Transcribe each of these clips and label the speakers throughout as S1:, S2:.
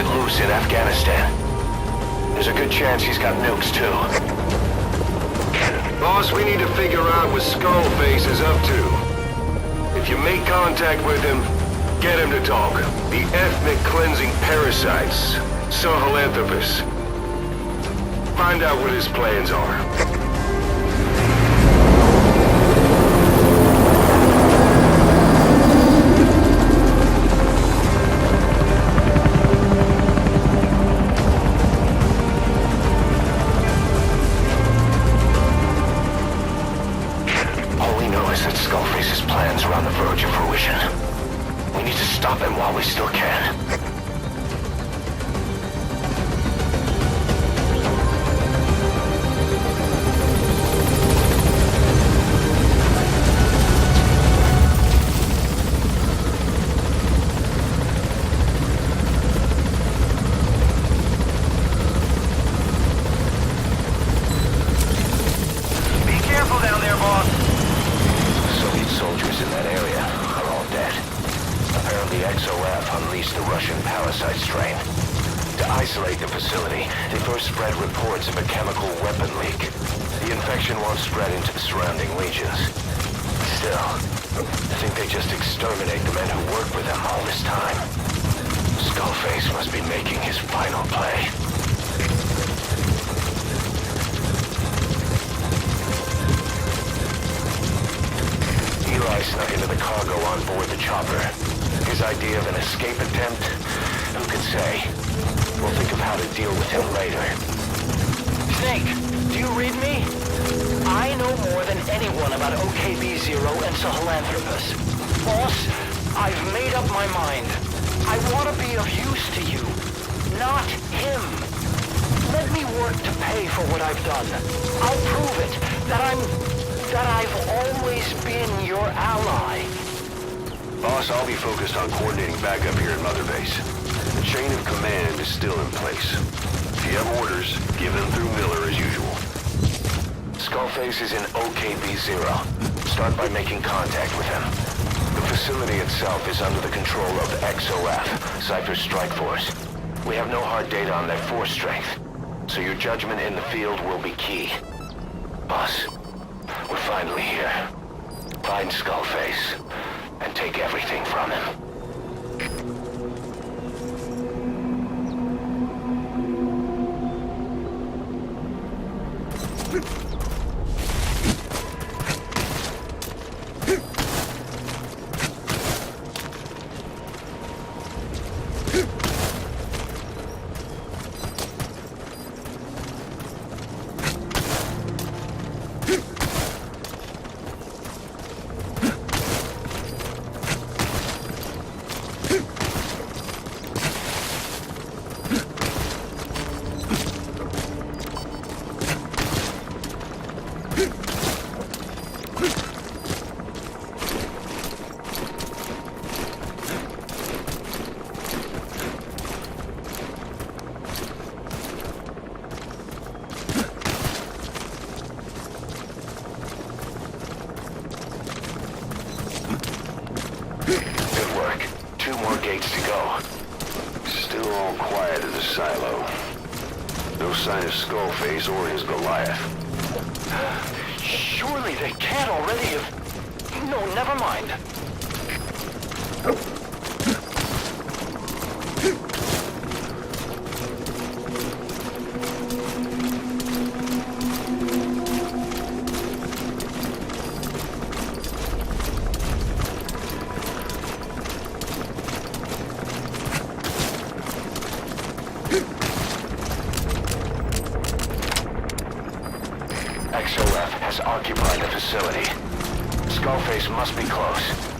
S1: it loose in Afghanistan. There's a good chance he's got nukes, too.
S2: Boss, we need to figure out what Skullface is up to. If you make contact with him, get him to talk. The ethnic cleansing parasites, Sahelanthropus. Find out what his plans are.
S1: Skullface's plans are on the verge of fruition. We need to stop him while we still can.
S2: Be careful down there, boss.
S1: Soldiers in that area are all dead. Apparently XOF unleashed the Russian parasite strain. To isolate the facility, they first spread reports of a chemical weapon leak. The infection won't spread into the surrounding regions. Still, I think they just exterminate the men who worked with them all this time. Skullface must be making his final play. Eli snuck into the cargo on board the chopper. His idea of an escape attempt? Who could say? We'll think of how to deal with him later.
S3: Snake, do you read me? I know more than anyone about OKB-0 and Sahelanthropus. Boss, I've made up my mind. I want to be of use to you, not him. Let me work to pay for what I've done. I'll prove it, that I've always been your ally.
S2: Boss, I'll be focused on coordinating backup here at Mother Base. The chain of command is still in place. If you have orders, give them through Miller as usual.
S1: Skullface is in OKB-0. Start by making contact with him. The facility itself is under the control of XOF, Cypher's Strike Force. We have no hard data on their force strength, so your judgment in the field will be key. Boss, we're finally here. Find Skullface, and take everything from him. Gates to go.
S2: Still all quiet at the silo. No sign of Skullface or his Goliath.
S3: Surely they can't already have... No, never mind.
S1: XOF has occupied the facility. Skullface must be close.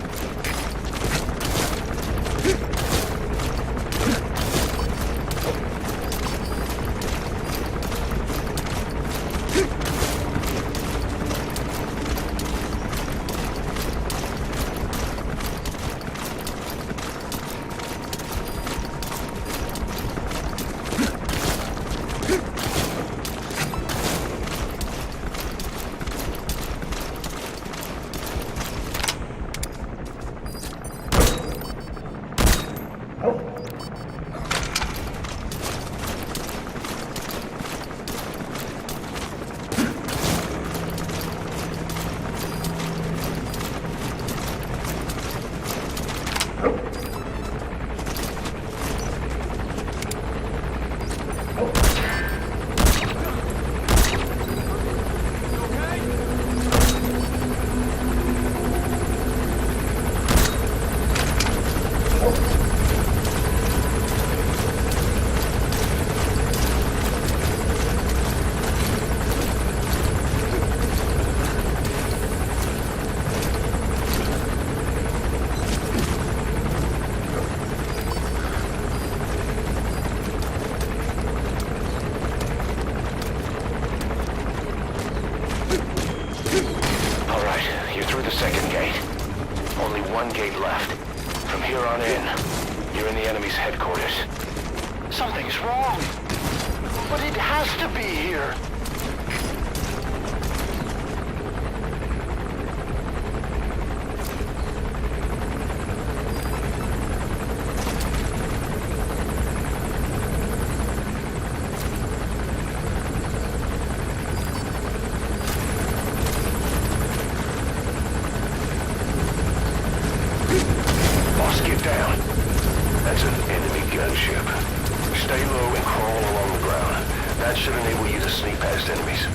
S1: Second gate. Only one gate left. From here on in, you're in the enemy's headquarters.
S3: Something's wrong. But it has to be here.
S1: Get down. That's an enemy gunship. Stay low and crawl along the ground. That should enable you to sneak past enemies.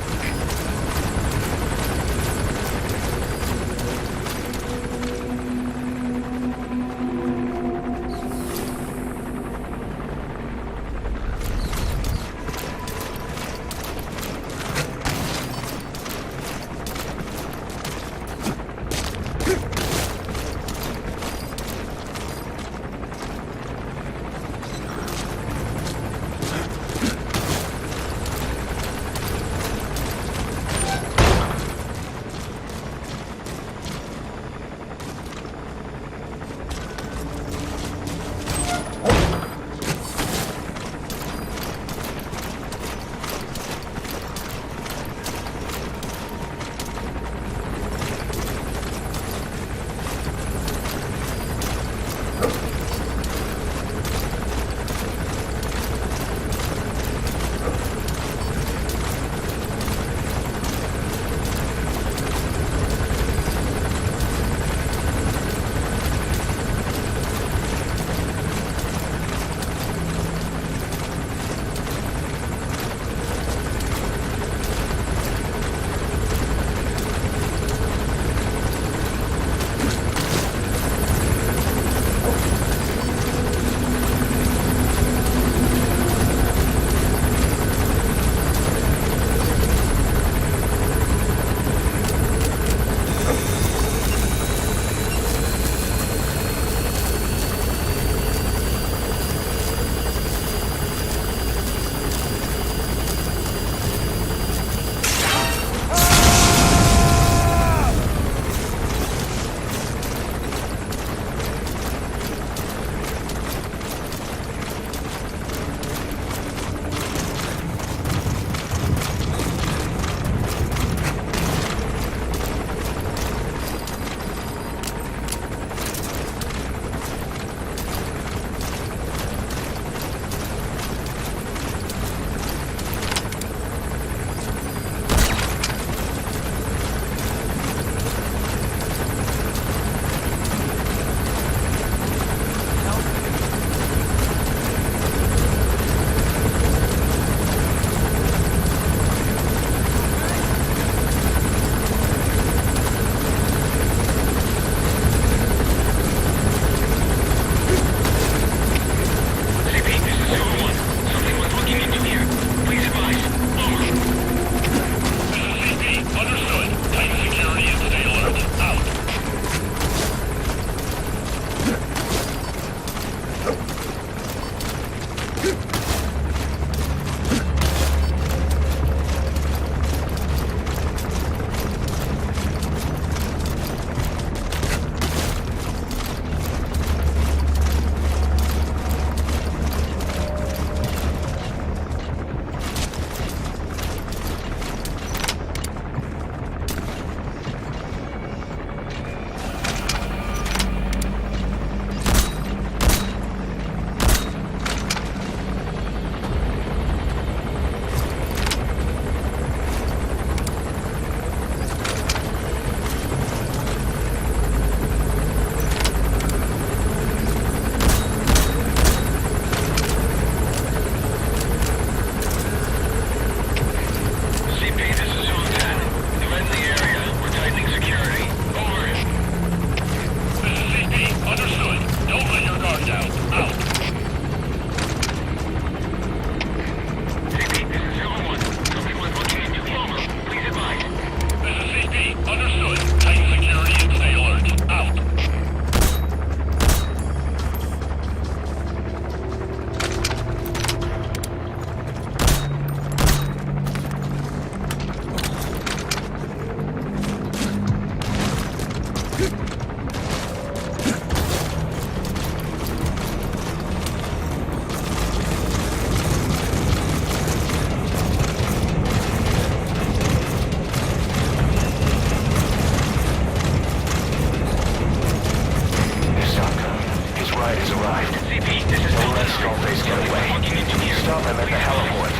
S1: drop him at the heliport.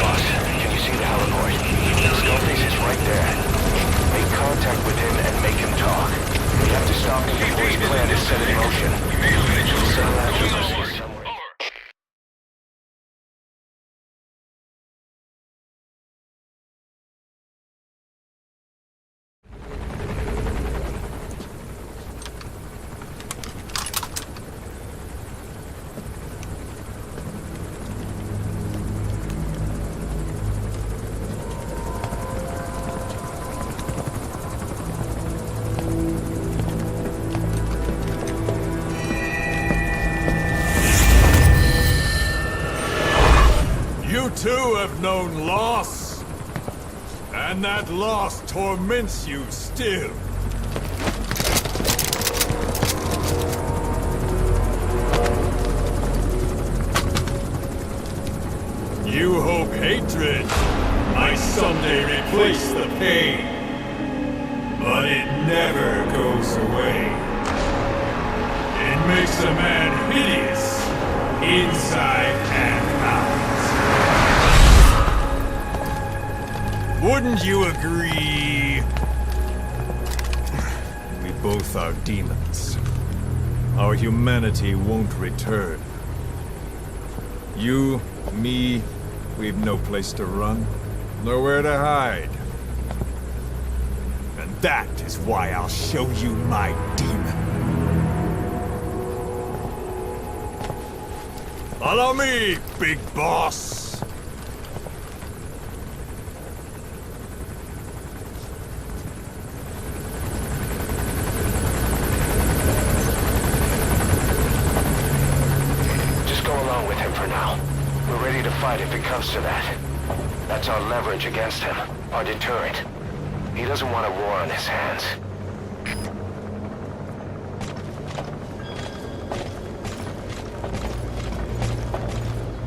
S1: Boss, can you see the heliport? Skullface is right there. Make contact with him and make him talk. We have to stop him before his plan is set in motion. Somewhere.
S4: You too have known loss, and that loss torments you still. You hope hatred might someday replace the pain, but it never goes away. It makes a man hideous, inside and out. Wouldn't you agree? We both are demons. Our humanity won't return. You, me, we've no place to run, nowhere to hide. And that is why I'll show you my demon. Follow me, big boss!
S1: If it comes to that. That's our leverage against him, our deterrent. He doesn't want a war on his hands.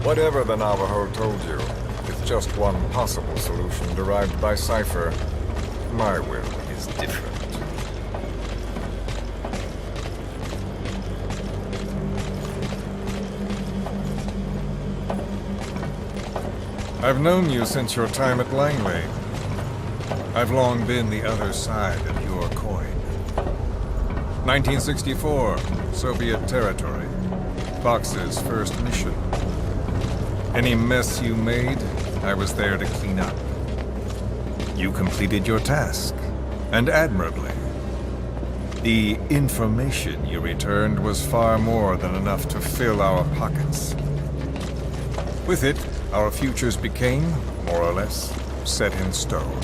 S5: Whatever the Navajo told you, it's just one possible solution derived by Cypher. My will is different. I've known you since your time at Langley. I've long been the other side of your coin. 1964, Soviet territory. Fox's first mission. Any mess you made, I was there to clean up. You completed your task, and admirably. The information you returned was far more than enough to fill our pockets. With it, our futures became, more or less, set in stone.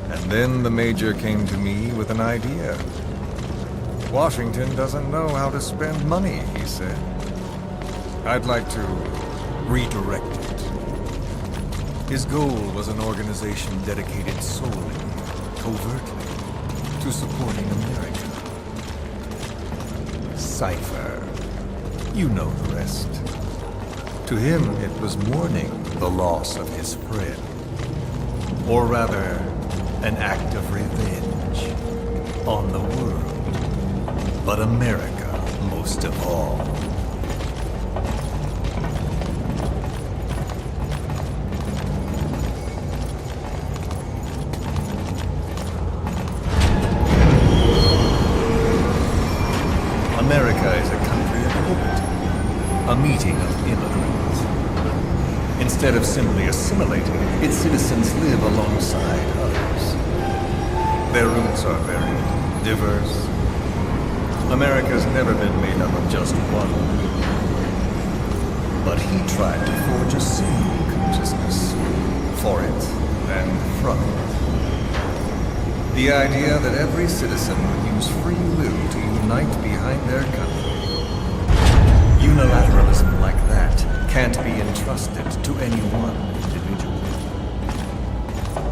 S5: And then the Major came to me with an idea. Washington doesn't know how to spend money, he said. I'd like to redirect it. His goal was an organization dedicated solely, covertly, to supporting America. Cypher. You know the rest. To him, it was mourning the loss of his friend. Or rather, an act of revenge on the world. But America most of all. America is a country of liberty, a meeting of immigrants. Instead of simply assimilating, its citizens live alongside others. Their roots are varied, diverse. America's never been made up of just one group. But he tried to forge a single consciousness, for it and from it. The idea that every citizen would use free will to unite behind their country. Unilateralism like that can't be entrusted to any one individual.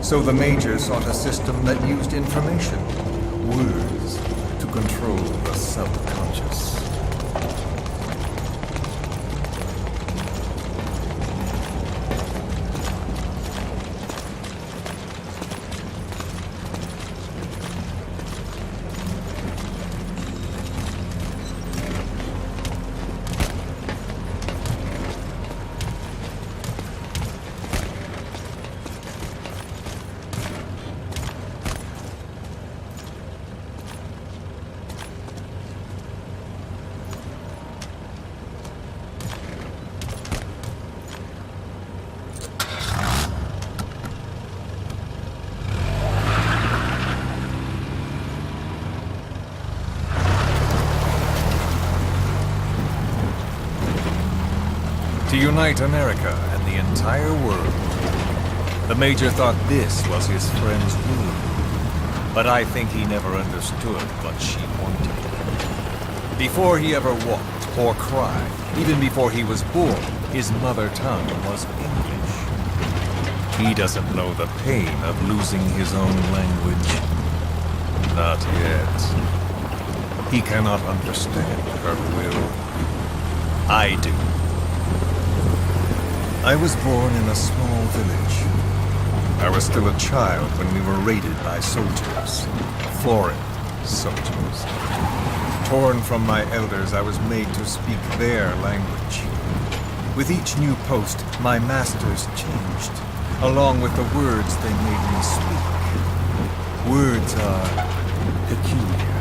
S5: So the Major sought a system that used information, words, to control the subconscious. To unite America and the entire world. The Major thought this was his friend's will. But I think he never understood what she wanted. Before he ever walked or cried, even before he was born, his mother tongue was English. He doesn't know the pain of losing his own language. Not yet. He cannot understand her will. I do. I was born in a small village. I was still a child when we were raided by soldiers. Foreign soldiers. Torn from my elders, I was made to speak their language. With each new post, my masters changed, along with the words they made me speak. Words are peculiar.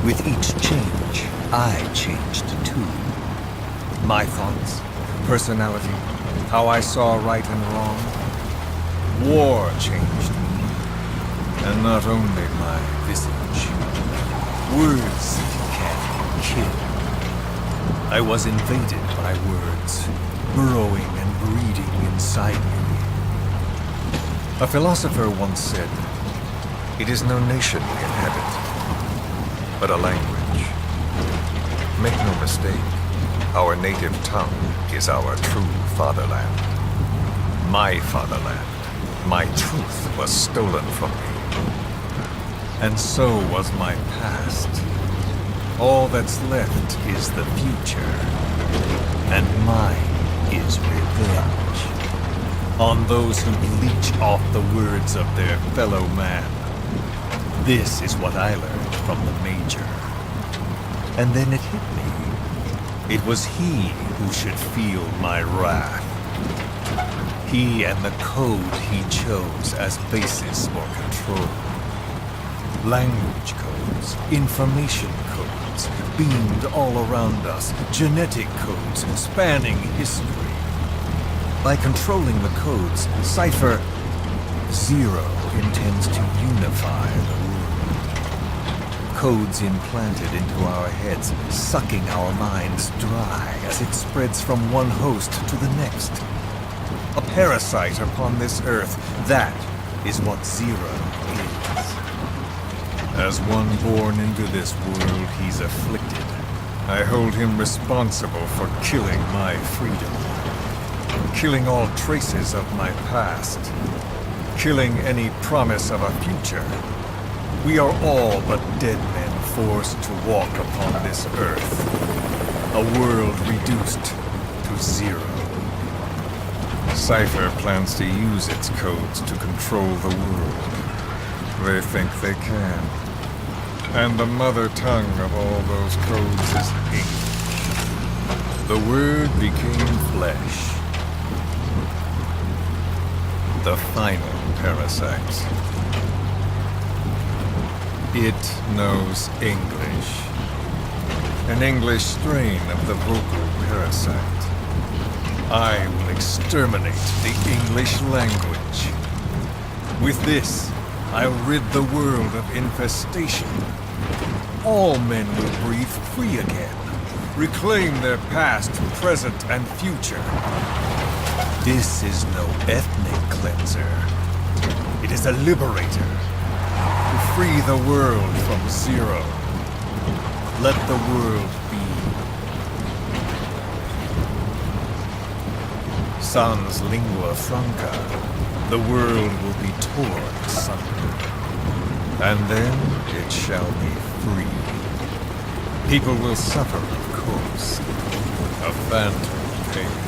S5: With each change, I changed too. My thoughts, personality, how I saw right and wrong. War changed me, and not only my visage. Words can kill. I was invaded by words, burrowing and breeding inside me. A philosopher once said, "It is no nation we inhabit, but a language." Make no mistake, our native tongue is our true fatherland. My fatherland. My truth was stolen from me. And so was my past. All that's left is the future. And mine is revenge. On those who leech off the words of their fellow man. This is what I learned from the Major. And then it hit me. It was he who should feel my wrath. He and the code he chose as basis for control. Language codes, information codes, beamed all around us, genetic codes spanning history. By controlling the codes, Cipher Zero intends to unify the world. Codes implanted into our heads, sucking our minds dry as it spreads from one host to the next. A parasite upon this earth, that is what Zero is. As one born into this world he's afflicted, I hold him responsible for killing my freedom. Killing all traces of my past. Killing any promise of a future. We are all but dead men forced to walk upon this earth. A world reduced to zero. Cipher plans to use its codes to control the world. They think they can. And the mother tongue of all those codes is English. The word became flesh. The final parasite. It knows English. An English strain of the vocal parasite. I will exterminate the English language. With this, I'll rid the world of infestation. All men will breathe free again, reclaim their past, present, and future. This is no ethnic cleanser. It is a liberator. To free the world from Zero. Let the world be. Sans lingua franca, the world will be torn asunder. And then it shall be free. People will suffer, of course. A phantom pain.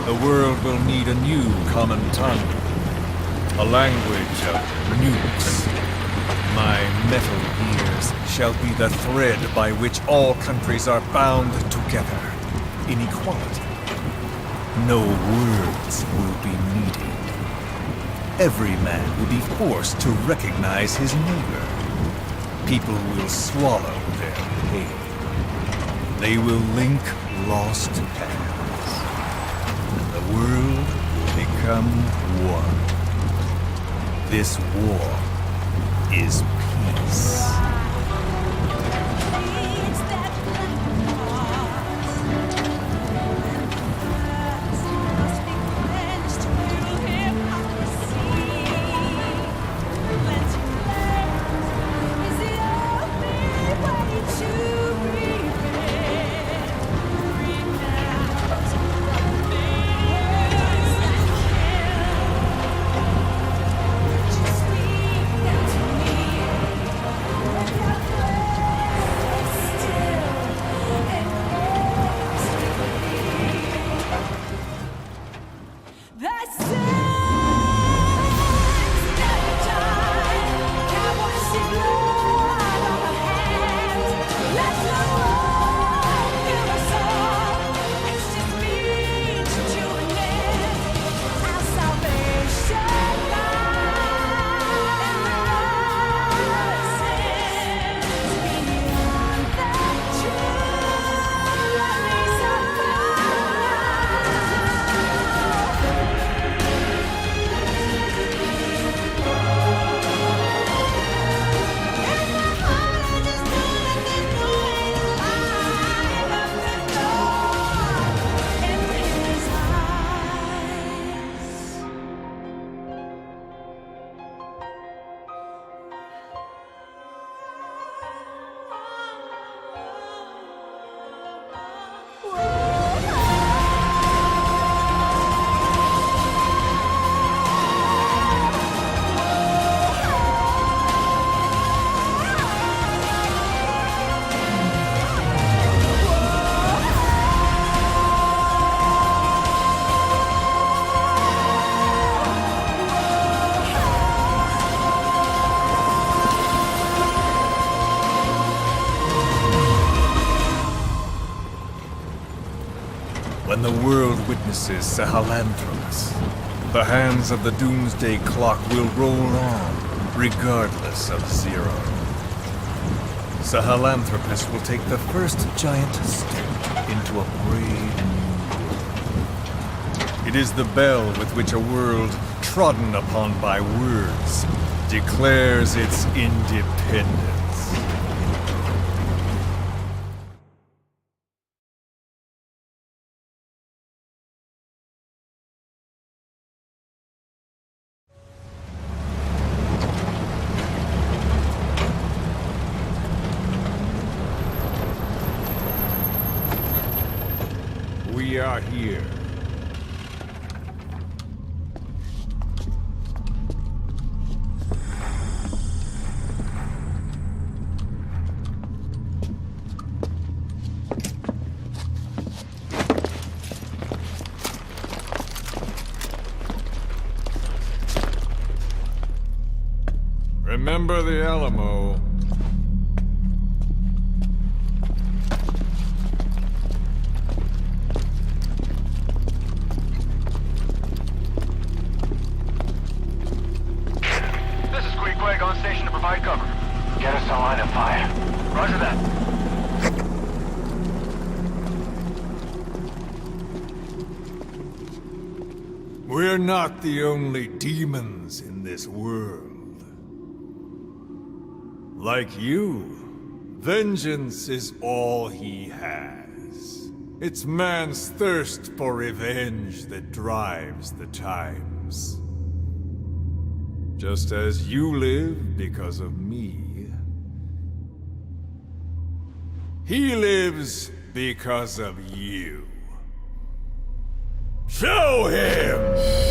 S5: The world will need a new common tongue. A language of nukes. My metal ears shall be the thread by which all countries are bound together in equality. No words will be needed. Every man will be forced to recognize his neighbor. People will swallow their pain. They will link lost paths. And the world will become one. This war is peace. When the world witnesses Sahelanthropus, the hands of the Doomsday Clock will roll on, regardless of Zero. Sahelanthropus will take the first giant step into a brave new world. It is the bell with which a world trodden upon by words declares its independence.
S4: We are here. Remember the Alamo.
S2: On station to provide cover.
S3: Get us a line of fire.
S2: Roger that.
S4: We're not the only demons in this world. Like you, vengeance is all he has. It's man's thirst for revenge that drives the times. Just as you live because of me, he lives because of you. Show him!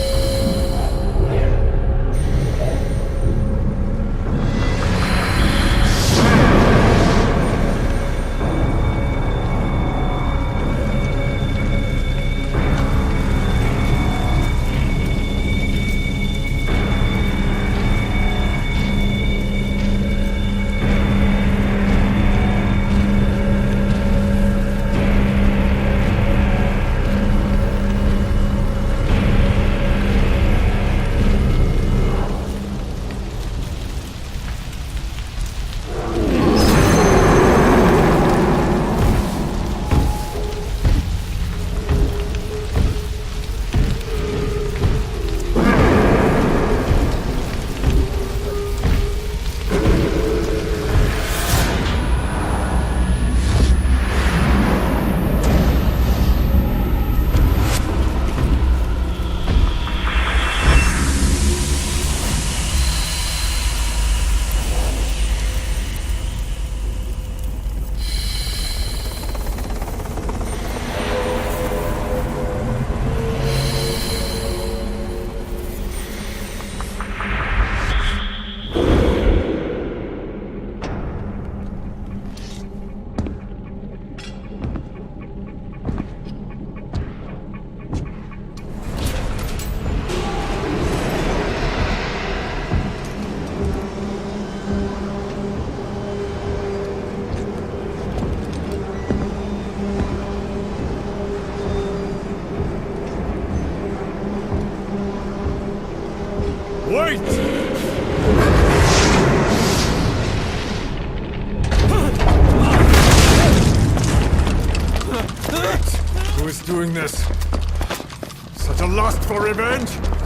S4: Wait! Who is doing this? Such a lust for revenge?